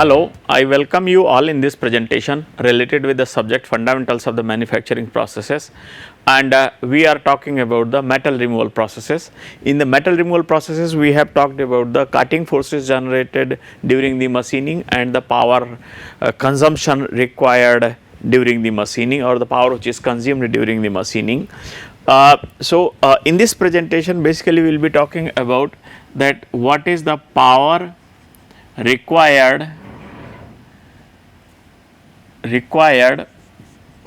Hello, I welcome you all in this presentation related with the subject fundamentals of the manufacturing processes, and we are talking about the metal removal processes. In the metal removal processes, we have talked about the cutting forces generated during the machining and the power consumption required during the machining, or the power which is consumed during the machining. In this presentation, basically we will be talking about that what is the power required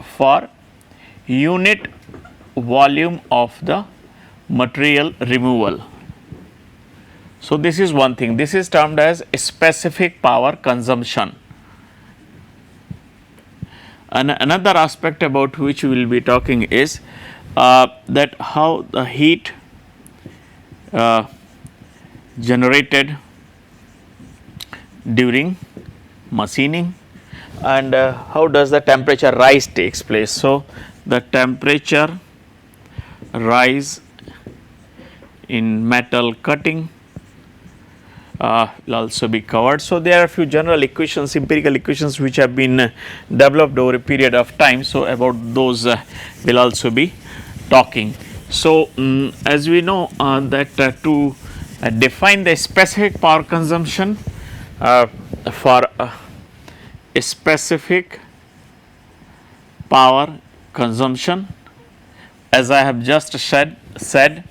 for unit volume of the material removal. So, this is one thing, this is termed as specific power consumption. And another aspect about which we will be talking is that how the heat generated during machining, and how does the temperature rise takes place. So, the temperature rise in metal cutting will also be covered. So, there are a few general equations, empirical equations which have been developed over a period of time. So, about those will also be talking. So, as we know that to define the specific power consumption for a specific power consumption, as I have just said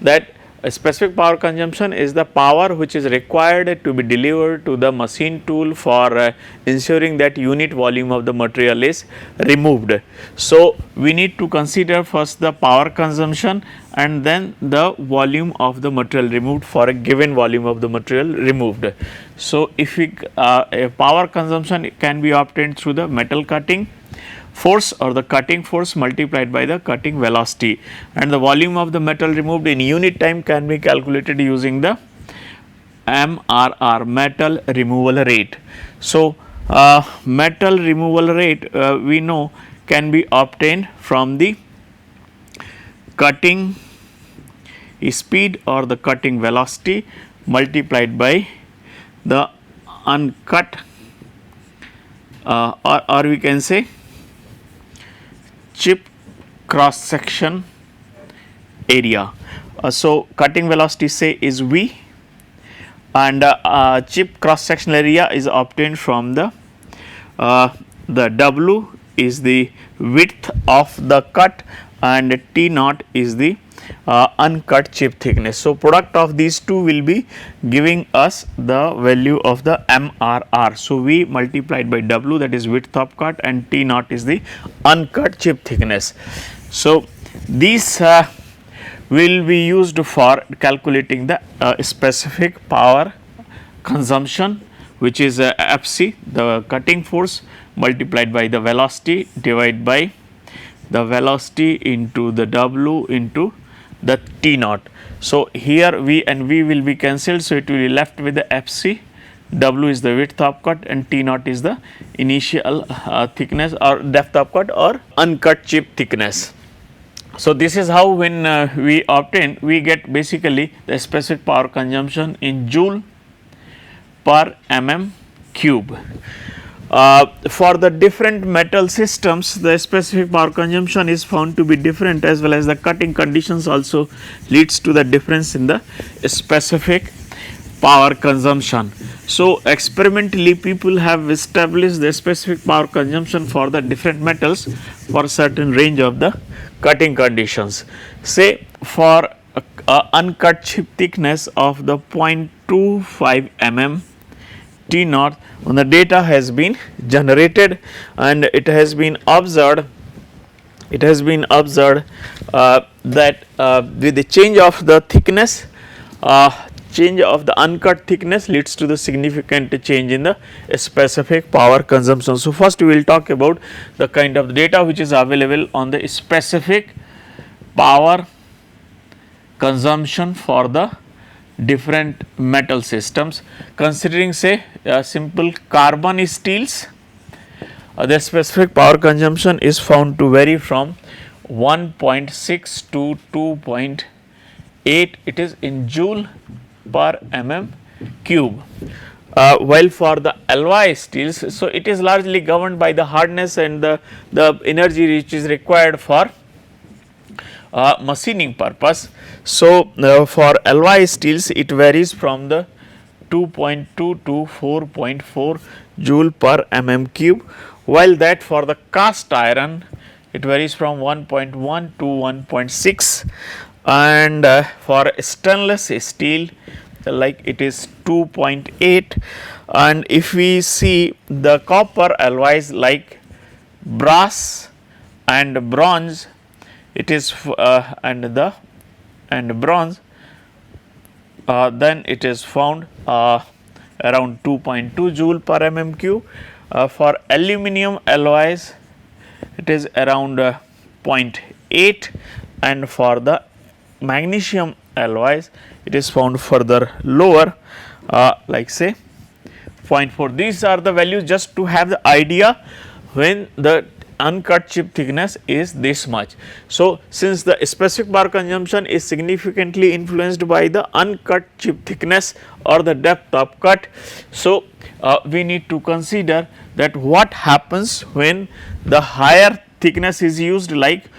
that a specific power consumption is the power which is required to be delivered to the machine tool for ensuring that unit volume of the material is removed. So, we need to consider first the power consumption and then the volume of the material removed for a given volume of the material removed. So, if we a power consumption can be obtained through the metal cutting force or the cutting force multiplied by the cutting velocity, and the volume of the metal removed in unit time can be calculated using the MRR, metal removal rate. So, metal removal rate we know can be obtained from the cutting speed or the cutting velocity multiplied by the uncut or we can say chip cross section area. So, cutting velocity say is V, and chip cross sectional area is obtained from the W is the width of the cut and T naught is the uncut chip thickness. So, product of these two will be giving us the value of the MRR. So, V multiplied by W, that is width of cut, and T naught is the uncut chip thickness. So, these will be used for calculating the specific power consumption, which is FC, the cutting force multiplied by the velocity divided by the velocity into the W into the T naught. So, here V and V will be cancelled. So, it will be left with the FC, W is the width of cut and T naught is the initial thickness or depth of cut or uncut chip thickness. So, this is how when we obtain, we get basically the specific power consumption in joule per mm cube. For the different metal systems, the specific power consumption is found to be different, as well as the cutting conditions also leads to the difference in the specific power consumption. So, experimentally people have established the specific power consumption for the different metals for certain range of the cutting conditions. Say for uncut chip thickness of the 0.25 mm T naught, when the data has been generated and it has been observed that with the change of the thickness, change of the uncut thickness leads to the significant change in the specific power consumption. So, first we will talk about the kind of data which is available on the specific power consumption for the different metal systems. Considering say simple carbon steels, the specific power consumption is found to vary from 1.6 to 2.8, it is in joule per mm cube. while for the alloy steels, so it is largely governed by the hardness and the energy which is required for machining purpose. So, for alloy steels it varies from the 2.2 to 4.4 joule per mm cube, while that for the cast iron it varies from 1.1 to 1.6, and for stainless steel like it is 2.8, and if we see the copper alloys like brass and bronze, it is and bronze, then it is found around 2.2 joule per mm cube. For aluminum alloys it is around 0.8, and for the magnesium alloys it is found further lower, like say 0.4. These are the values just to have the idea when the uncut chip thickness is this much. So, since the specific power consumption is significantly influenced by the uncut chip thickness or the depth of cut, so we need to consider that what happens when the higher thickness is used, like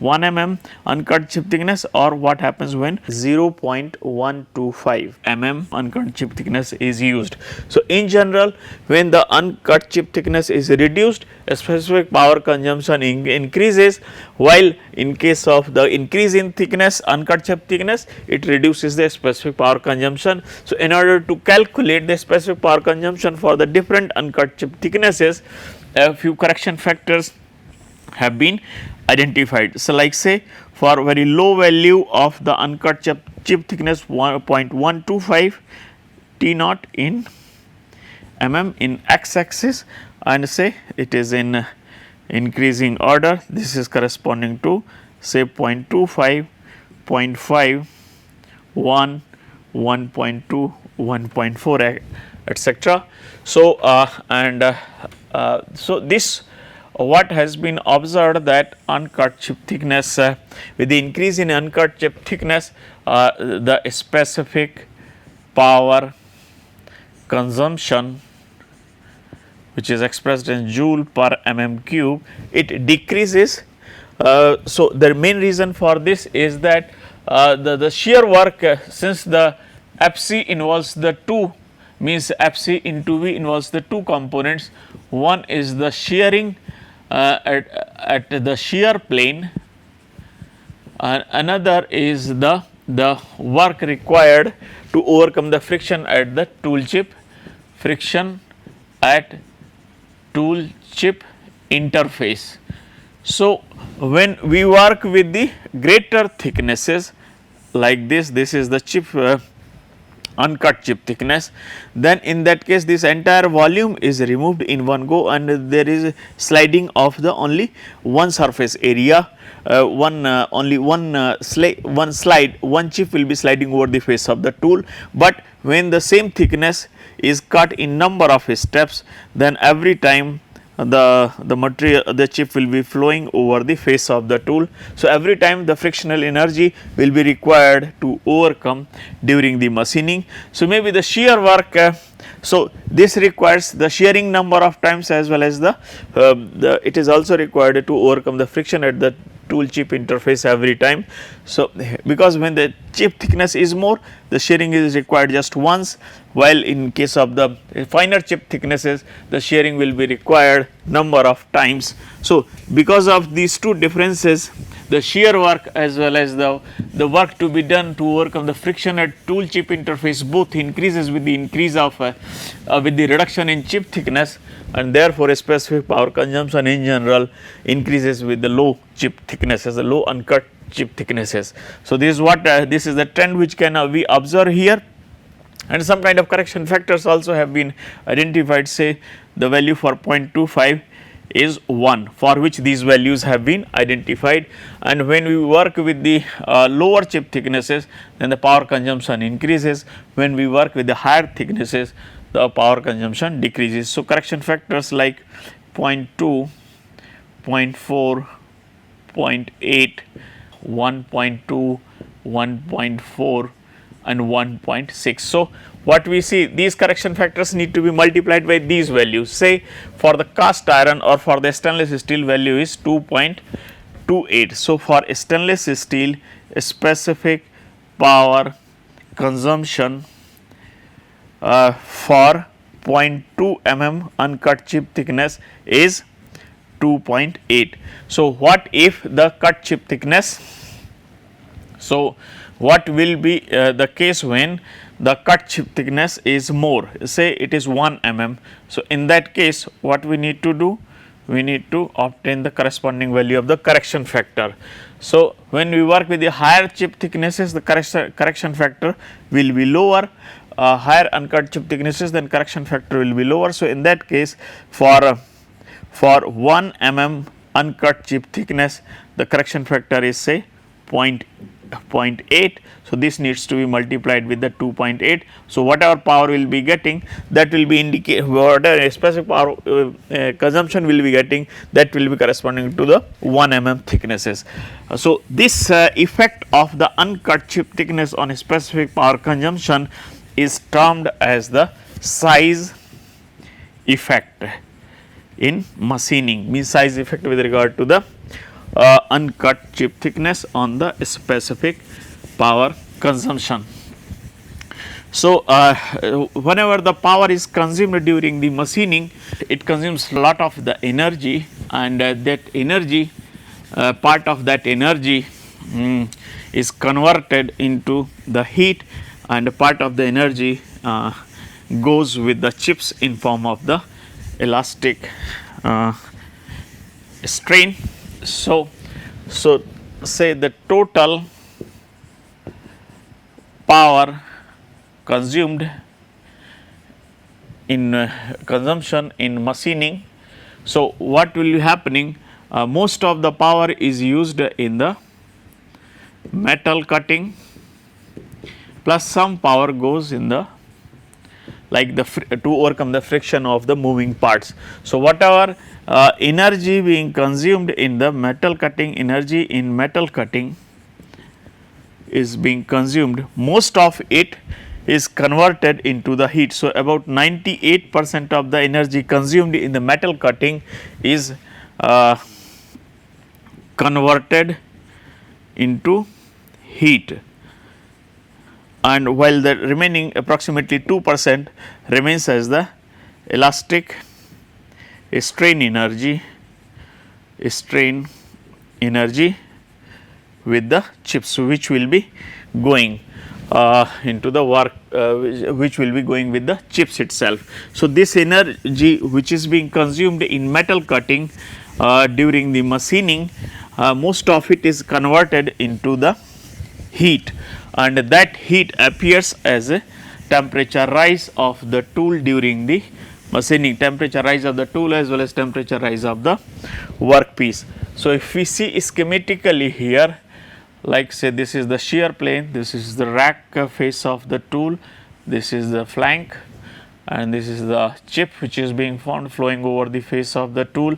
1 mm uncut chip thickness, or what happens when 0.125 mm uncut chip thickness is used. So, in general when the uncut chip thickness is reduced, a specific power consumption increases, while in case of the increase in thickness, uncut chip thickness, it reduces the specific power consumption. So, in order to calculate the specific power consumption for the different uncut chip thicknesses, a few correction factors have been identified. So, like say for very low value of the uncut chip thickness 0.125 T naught in mm in x axis, and say it is in increasing order, this is corresponding to say 0.25, 0.5, 1, 1.2, 1.4 etc. So, so this what has been observed that uncut chip thickness, with the increase in uncut chip thickness, the specific power consumption which is expressed in joule per mm cube, it decreases. So, the main reason for this is that the shear work, since the Fc involves the two, means Fc into V involves the two components, one is the shearing at the shear plane, another is the work required to overcome the friction at the tool chip, friction at tool chip interface. So, when we work with the greater thicknesses like this is the chip uncut chip thickness, then in that case this entire volume is removed in one go, and there is sliding of the only one surface area, only one slide, one chip will be sliding over the face of the tool. But when the same thickness is cut in number of steps, then every time the material, the chip will be flowing over the face of the tool. So, every time the frictional energy will be required to overcome during the machining. So, maybe the shear work, so this requires the shearing number of times, as well as the it is also required to overcome the friction at the tool chip interface every time. So, because when the chip thickness is more, the shearing is required just once, while in case of the finer chip thicknesses, the shearing will be required number of times. So, because of these two differences, the shear work as well as the work to be done to overcome the friction at tool chip interface both increases with the increase of with the reduction in chip thickness, and therefore, a specific power consumption in general increases with the low chip thicknesses, the low uncut chip thicknesses. So, this is what this is the trend which can we observe here, and some kind of correction factors also have been identified. Say the value for 0.25 is 1, for which these values have been identified, and when we work with the lower chip thicknesses, then the power consumption increases. When we work with the higher thicknesses, the power consumption decreases. So, correction factors like 0.2, 0.4, 0.8, 1.2, 1.4, and 1.6. So, what we see, these correction factors need to be multiplied by these values. Say for the cast iron or for the stainless steel, value is 2.28. So, for stainless steel, specific power consumption for 0.2 mm uncut chip thickness is 2.8. So, what if the cut chip thickness? So, what will be the case when the cut chip thickness is more, say it is 1 mm. So, in that case what we need to do? We need to obtain the corresponding value of the correction factor. So, when we work with the higher chip thicknesses, the correction factor will be lower, higher uncut chip thicknesses, then correction factor will be lower. So, in that case for 1 mm uncut chip thickness, the correction factor is say 0.8. So, this needs to be multiplied with the 2.8. So, whatever power will be getting, that will be indicate whatever specific power consumption will be getting, that will be corresponding to the 1 mm thicknesses. So, this effect of the uncut chip thickness on a specific power consumption is termed as the size effect in machining, means size effect with regard to the uncut chip thickness on the specific power consumption. So, whenever the power is consumed during the machining, it consumes a lot of the energy, and that energy, part of that energy is converted into the heat, and part of the energy goes with the chips in form of the elastic strain. So, say the total power consumed in consumption in machining. So, what will be happening? Most of the power is used in the metal cutting, plus some power goes in the like the to overcome the friction of the moving parts. So, whatever energy being consumed in the metal cutting, energy in metal cutting is being consumed, most of it is converted into the heat. So, about 98% of the energy consumed in the metal cutting is converted into heat, and while the remaining approximately 2% remains as the elastic strain energy with the chips, which will be going into the work, which will be going with the chips itself. So, this energy which is being consumed in metal cutting during the machining, most of it is converted into the heat, and that heat appears as a temperature rise of the tool during the machining, temperature rise of the tool as well as temperature rise of the workpiece. So, if we see schematically here, like say this is the shear plane, this is the rack face of the tool, this is the flank, and this is the chip which is being formed flowing over the face of the tool.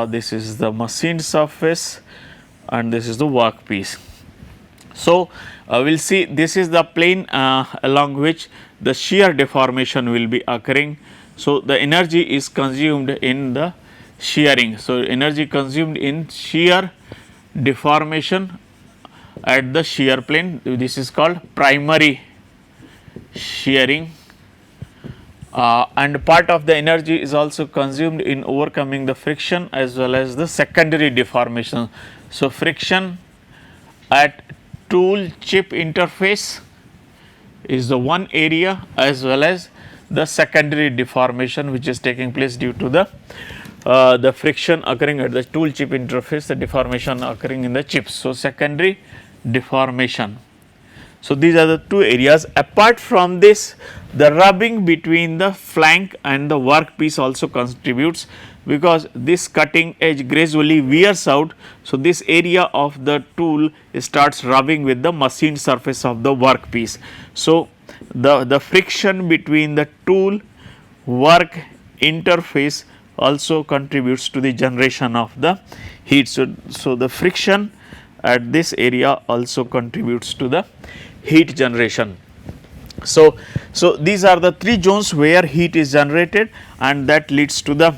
This is the machined surface, and this is the workpiece. So, we will see this is the plane along which the shear deformation will be occurring. So, the energy is consumed in the shearing. So, energy consumed in shear deformation at the shear plane, this is called primary shearing, and part of the energy is also consumed in overcoming the friction as well as the secondary deformation. So, friction at tool chip interface is the one area, as well as the secondary deformation which is taking place due to the friction occurring at the tool chip interface, the deformation occurring in the chips. So, secondary deformation. So, these are the two areas. Apart from this, the rubbing between the flank and the workpiece also contributes, because this cutting edge gradually wears out. So, this area of the tool starts rubbing with the machined surface of the workpiece. So, the friction between the tool work interface also contributes to the generation of the heat. So, the friction at this area also contributes to the heat generation. So, these are the 3 zones where heat is generated, and that leads to the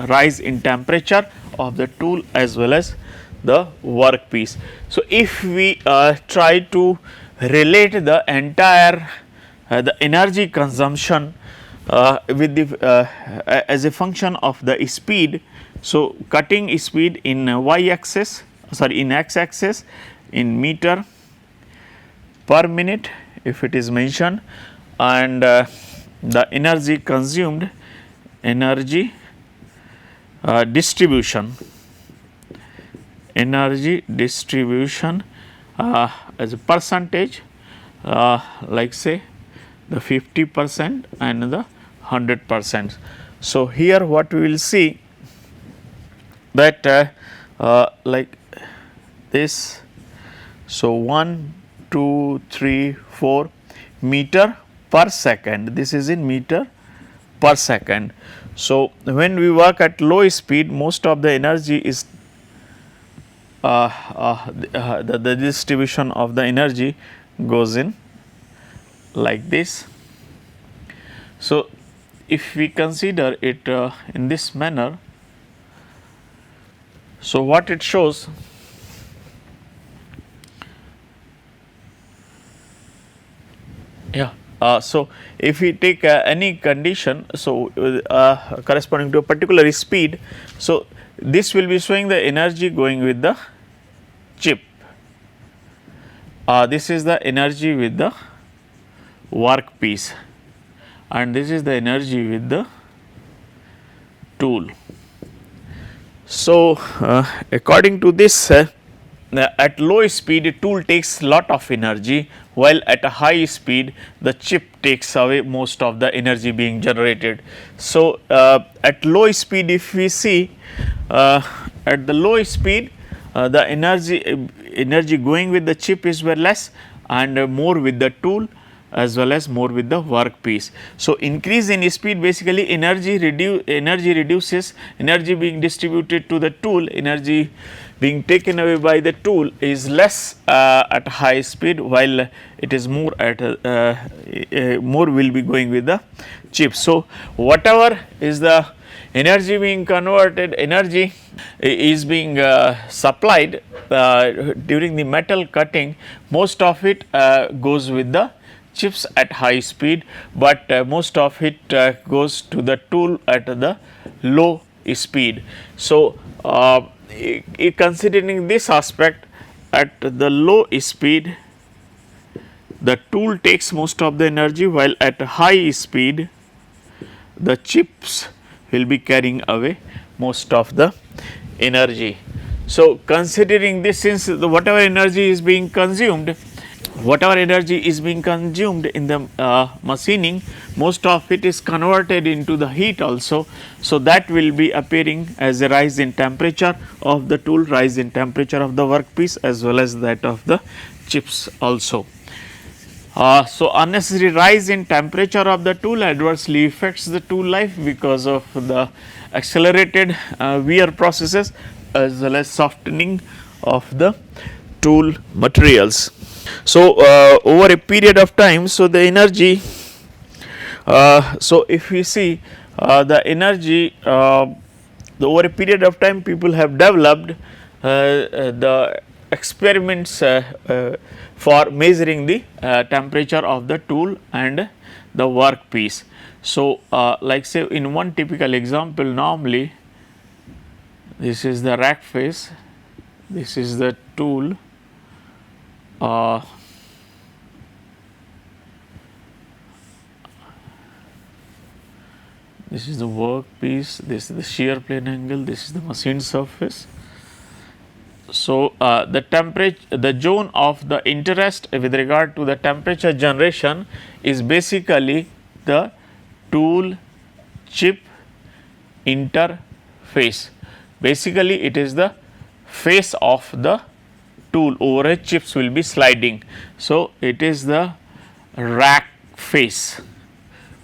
rise in temperature of the tool as well as the workpiece. So, if we try to relate the entire the energy consumption with the as a function of the speed. So, cutting speed in y axis, sorry, in x axis in meter per minute if it is mentioned, and the energy consumed, energy distribution, energy distribution as a percentage, like say the 50% and the 100%. So, here what we will see that like this. So, 1, 2, 3, 4 meter per second, this is in meter per second. So, when we work at low speed, most of the energy is the distribution of the energy goes in like this. So, if we consider it in this manner, so what it shows, so if we take any condition, so corresponding to a particular speed, so this will be showing the energy going with the chip. This is the energy with the workpiece, and this is the energy with the tool. So, according to this, at low speed tool takes lot of energy, while at a high speed the chip takes away most of the energy being generated. So, at low speed if we see, at the low speed the energy going with the chip is very less, and more with the tool as well as more with the workpiece. So, increase in speed basically energy reduces, energy being distributed to the tool, energy being taken away by the tool is less at high speed, while it is more at more will be going with the chip. So, whatever is the energy being converted, energy is being supplied during the metal cutting, most of it goes with the chips at high speed, but most of it goes to the tool at the low speed. So, considering this aspect, at the low speed the tool takes most of the energy, while at high speed the chips will be carrying away most of the energy. So, considering this, since whatever energy is being consumed in the machining, most of it is converted into the heat also. So, that will be appearing as a rise in temperature of the tool, rise in temperature of the workpiece as well as that of the chips also. So, unnecessary rise in temperature of the tool adversely affects the tool life because of the accelerated wear processes as well as softening of the tool materials. So, over a period of time, so the energy, so if we see the energy, over a period of time people have developed the experiments for measuring the temperature of the tool and the workpiece. So, like say in one typical example, normally this is the rack face, this is the tool, this is the workpiece, this is the shear plane angle, this is the machine surface. So, the zone of the interest with regard to the temperature generation is basically the tool chip interface. Basically, it is the face of the tool over which chips will be sliding. So, it is the rack face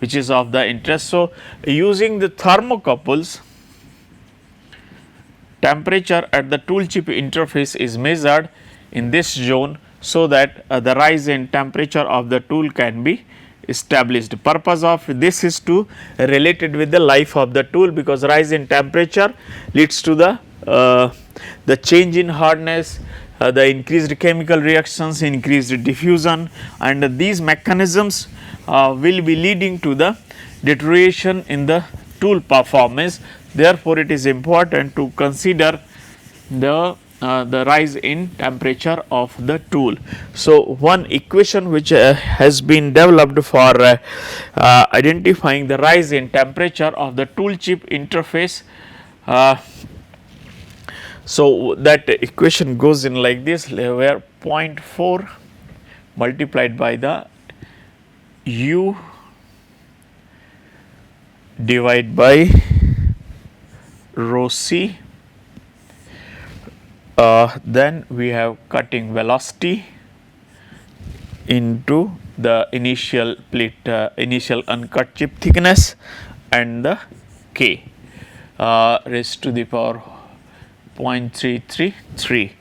which is of the interest. So, using the thermocouples, temperature at the tool chip interface is measured in this zone so that the rise in temperature of the tool can be established. Purpose of this is to related with the life of the tool, because rise in temperature leads to the change in hardness, the increased chemical reactions, increased diffusion, and these mechanisms will be leading to the deterioration in the tool performance. Therefore, it is important to consider the rise in temperature of the tool. So, one equation which has been developed for identifying the rise in temperature of the tool chip interface. So, that equation goes in like this, where 0.4 multiplied by the U divided by rho c, then we have cutting velocity into the initial plate, initial uncut chip thickness, and the K raised to the power 0.333.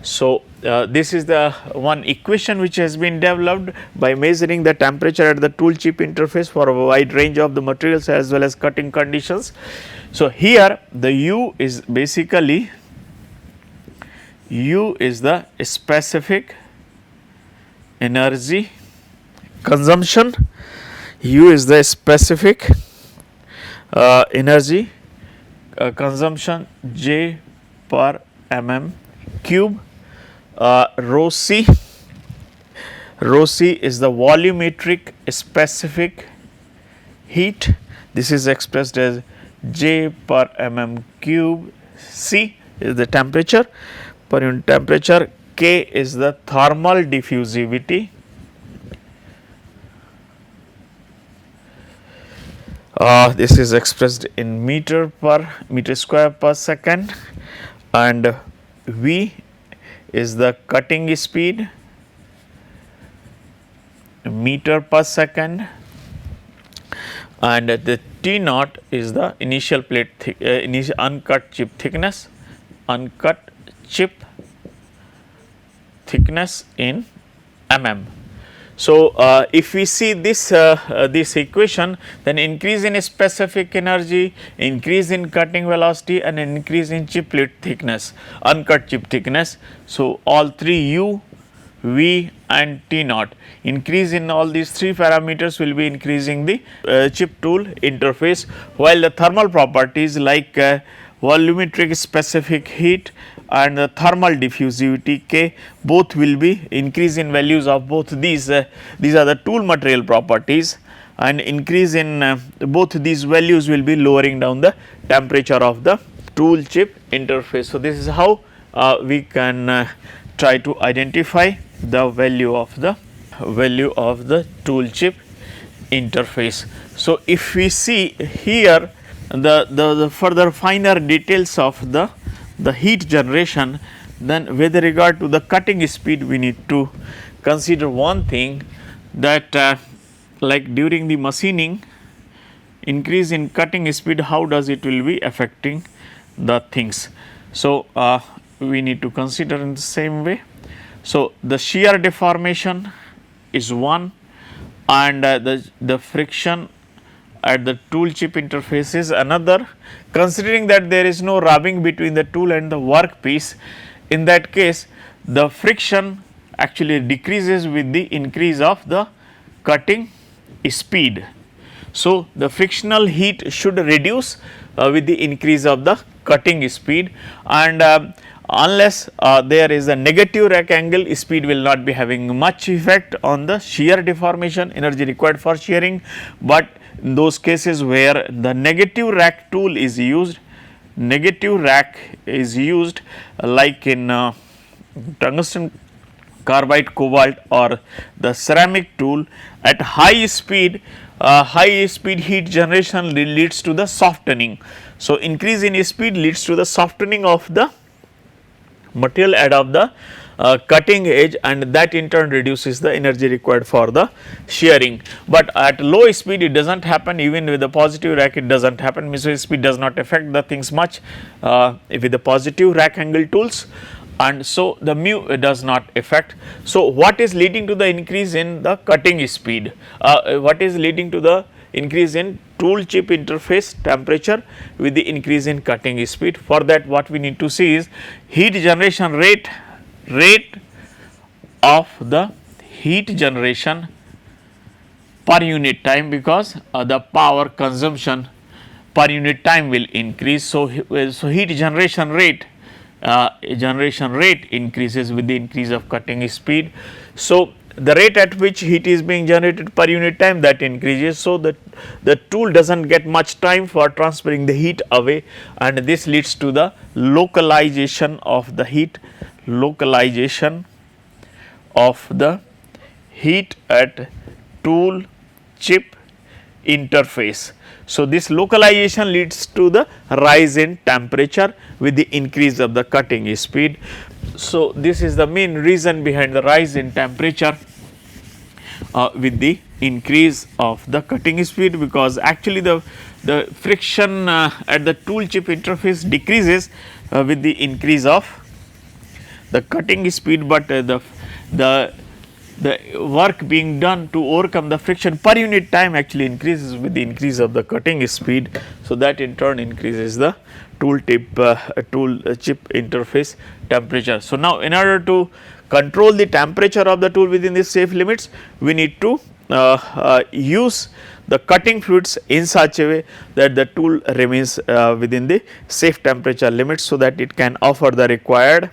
So, this is the one equation which has been developed by measuring the temperature at the tool chip interface for a wide range of the materials as well as cutting conditions. So, here the U is basically U is the specific energy consumption, U is the specific energy consumption J per mm cube, rho c is the volumetric specific heat, this is expressed as J per mm cube, C is the temperature per unit temperature, K is the thermal diffusivity, this is expressed in meter square per second, and V is the cutting speed meter per second, and the T naught is the initial plate initial uncut chip thickness, in mm. So, if we see this equation, then increase in specific energy, increase in cutting velocity, and increase in chip plate thickness, uncut chip thickness. So, all three U, V and T naught, increase in all these three parameters will be increasing the chip tool interface, while the thermal properties like volumetric specific heat and the thermal diffusivity K, both will be increase in values of both these are the tool material properties, and increase in both these values will be lowering down the temperature of the tool chip interface. So, this is how we can try to identify the value of the tool chip interface. So, if we see here the further finer details of the heat generation, then with regard to the cutting speed, we need to consider one thing, that like during the machining, increase in cutting speed, how does it will be affecting the things. So, we need to consider in the same way. So, the shear deformation is one, and the friction at the tool chip interface is another. Considering that there is no rubbing between the tool and the workpiece, in that case the friction actually decreases with the increase of the cutting speed. So, the frictional heat should reduce with the increase of the cutting speed, and unless there is a negative rack angle, speed will not be having much effect on the shear deformation energy required for shearing. But in those cases where the negative rack tool is used, like in tungsten carbide cobalt or the ceramic tool, at high speed heat generation leads to the softening. So, increase in speed leads to the softening of the material at of the cutting edge, and that in turn reduces the energy required for the shearing. But at low speed it does not happen, even with the positive rack it does not happen, so speed does not affect the things much with the positive rack angle tools. and so the mu does not affect. So, what is leading to the increase in the cutting speed? What is leading to the increase in tool chip interface temperature with the increase in cutting speed? For that, what we need to see is heat generation rate of the heat generation per unit time, because the power consumption per unit time will increase. So, heat generation rate increases with the increase of cutting speed. So, the rate at which heat is being generated per unit time, that increases. So, the tool does not get much time for transferring the heat away, and this leads to the localization of the heat at tool chip interface. So, this localization leads to the rise in temperature with the increase of the cutting speed. So, this is the main reason behind the rise in temperature with the increase of the cutting speed, because actually the friction at the tool chip interface decreases with the increase of the cutting speed, but the work being done to overcome the friction per unit time actually increases with the increase of the cutting speed. So, that in turn increases the tool chip interface temperature. So, now in order to control the temperature of the tool within the safe limits, we need to use the cutting fluids in such a way that the tool remains within the safe temperature limits, so that it can offer the required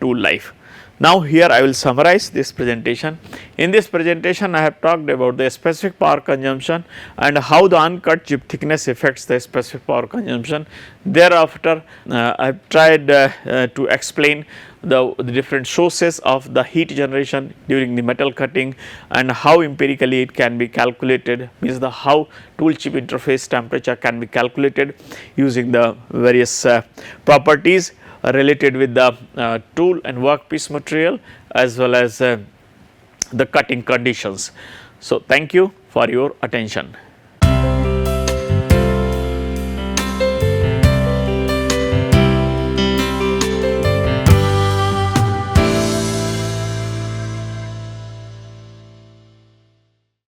tool life. Now, here I will summarize this presentation. In this presentation, I have talked about the specific power consumption and how the uncut chip thickness affects the specific power consumption. Thereafter, I have tried to explain the different sources of the heat generation during the metal cutting and how empirically it can be calculated, means the how tool chip interface temperature can be calculated using the various properties related with the tool and workpiece material as well as the cutting conditions. So, thank you for your attention.